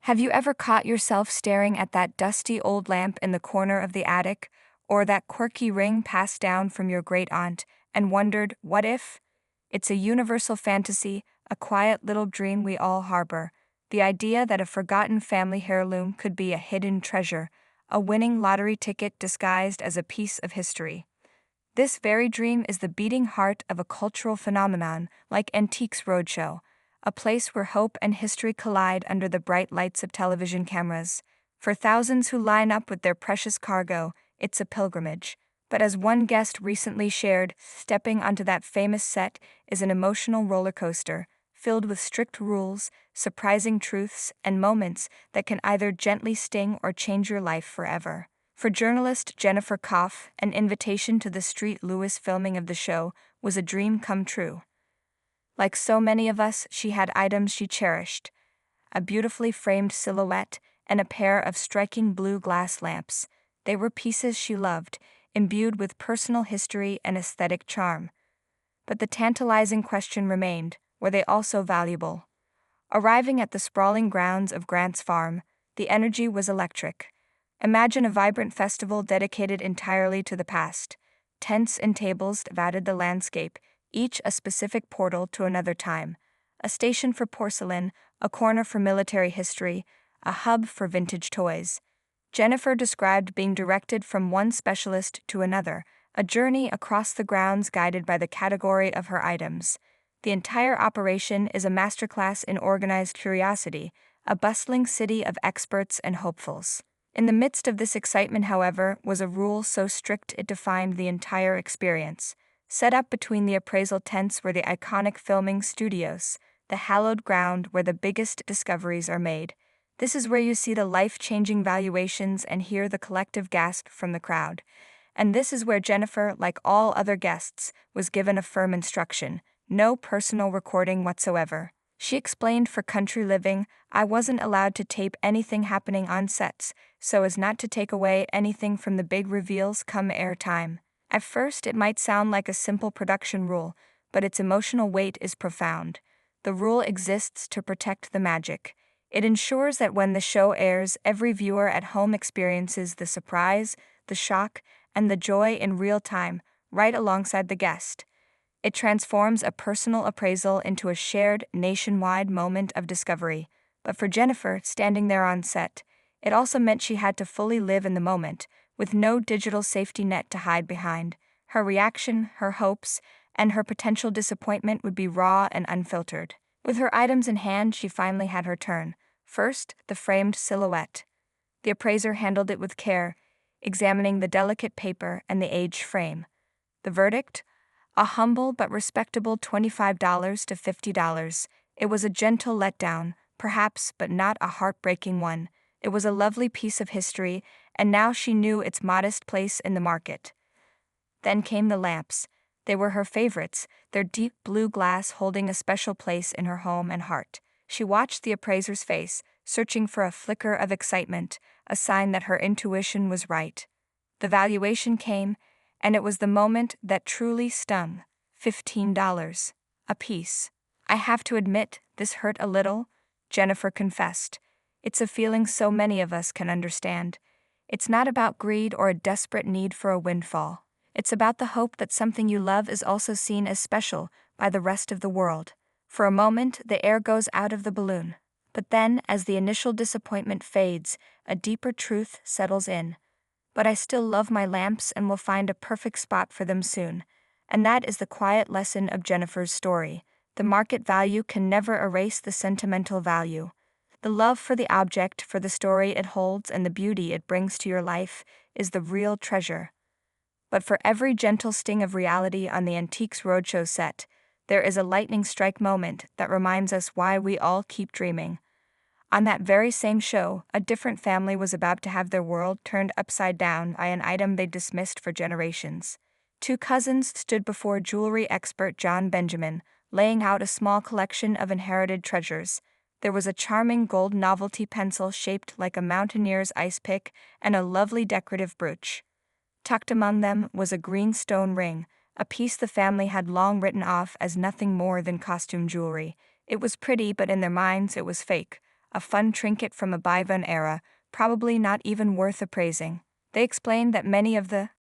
Have you ever caught yourself staring at that dusty old lamp in the corner of the attic, or that quirky ring passed down from your great aunt, and wondered, what if? It's a universal fantasy, a quiet little dream we all harbor, the idea that a forgotten family heirloom could be a hidden treasure, a winning lottery ticket disguised as a piece of history. This very dream is the beating heart of a cultural phenomenon like Antiques Roadshow, a place where hope and history collide under the bright lights of television cameras. For thousands who line up with their precious cargo, it's a pilgrimage. But as one guest recently shared, stepping onto that famous set is an emotional roller coaster, filled with strict rules, surprising truths, and moments that can either gently sting or change your life forever. For journalist Jennifer Koff, an invitation to the St. Louis filming of the show was a dream come true. Like so many of us, she had items she cherished: a beautifully framed silhouette and a pair of striking blue glass lamps. They were pieces she loved, imbued with personal history and aesthetic charm. But the tantalizing question remained, were they also valuable? Arriving at the sprawling grounds of Grant's Farm, the energy was electric. Imagine a vibrant festival dedicated entirely to the past. Tents and tables divided the landscape, each a specific portal to another time. A station for porcelain, a corner for military history, a hub for vintage toys. Jennifer described being directed from one specialist to another, a journey across the grounds guided by the category of her items. The entire operation is a masterclass in organized curiosity, a bustling city of experts and hopefuls. In the midst of this excitement, however, was a rule so strict it defined the entire experience. Set up between the appraisal tents were the iconic filming studios, the hallowed ground where the biggest discoveries are made. This is where you see the life-changing valuations and hear the collective gasp from the crowd. And this is where Jennifer, like all other guests, was given a firm instruction: no personal recording whatsoever. She explained, for country living, I wasn't allowed to tape anything happening on sets, so as not to take away anything from the big reveals come airtime. At first, it might sound like a simple production rule, but its emotional weight is profound. The rule exists to protect the magic. It ensures that when the show airs, every viewer at home experiences the surprise, the shock, and the joy in real time, right alongside the guest. It transforms a personal appraisal into a shared, nationwide moment of discovery. But for Jennifer, standing there on set, it also meant she had to fully live in the moment, with no digital safety net to hide behind. Her reaction, her hopes, and her potential disappointment would be raw and unfiltered. With her items in hand, she finally had her turn. First, the framed silhouette. The appraiser handled it with care, examining the delicate paper and the aged frame. The verdict? A humble but respectable $25 to $50. It was a gentle letdown, perhaps, but not a heartbreaking one. It was a lovely piece of history, and now she knew its modest place in the market. Then came the lamps. They were her favorites, their deep blue glass holding a special place in her home and heart. She watched the appraiser's face, searching for a flicker of excitement, a sign that her intuition was right. The valuation came, and it was the moment that truly stung. $15 a piece. I have to admit, this hurt a little, Jennifer confessed. It's a feeling so many of us can understand. It's not about greed or a desperate need for a windfall. It's about the hope that something you love is also seen as special by the rest of the world. For a moment, the air goes out of the balloon. But then, as the initial disappointment fades, a deeper truth settles in. But I still love my lamps and will find a perfect spot for them soon. And that is the quiet lesson of Jennifer's story. The market value can never erase the sentimental value. The love for the object, for the story it holds, and the beauty it brings to your life is the real treasure. But for every gentle sting of reality on the Antiques Roadshow set, there is a lightning strike moment that reminds us why we all keep dreaming. On that very same show, a different family was about to have their world turned upside down by an item they dismissed for generations. Two cousins stood before jewelry expert John Benjamin, laying out a small collection of inherited treasures. There was a charming gold novelty pencil shaped like a mountaineer's ice pick and a lovely decorative brooch. Tucked among them was a green stone ring, a piece the family had long written off as nothing more than costume jewelry. It was pretty, but in their minds it was fake. a fun trinket from a bygone era, probably not even worth appraising. They explained that many of the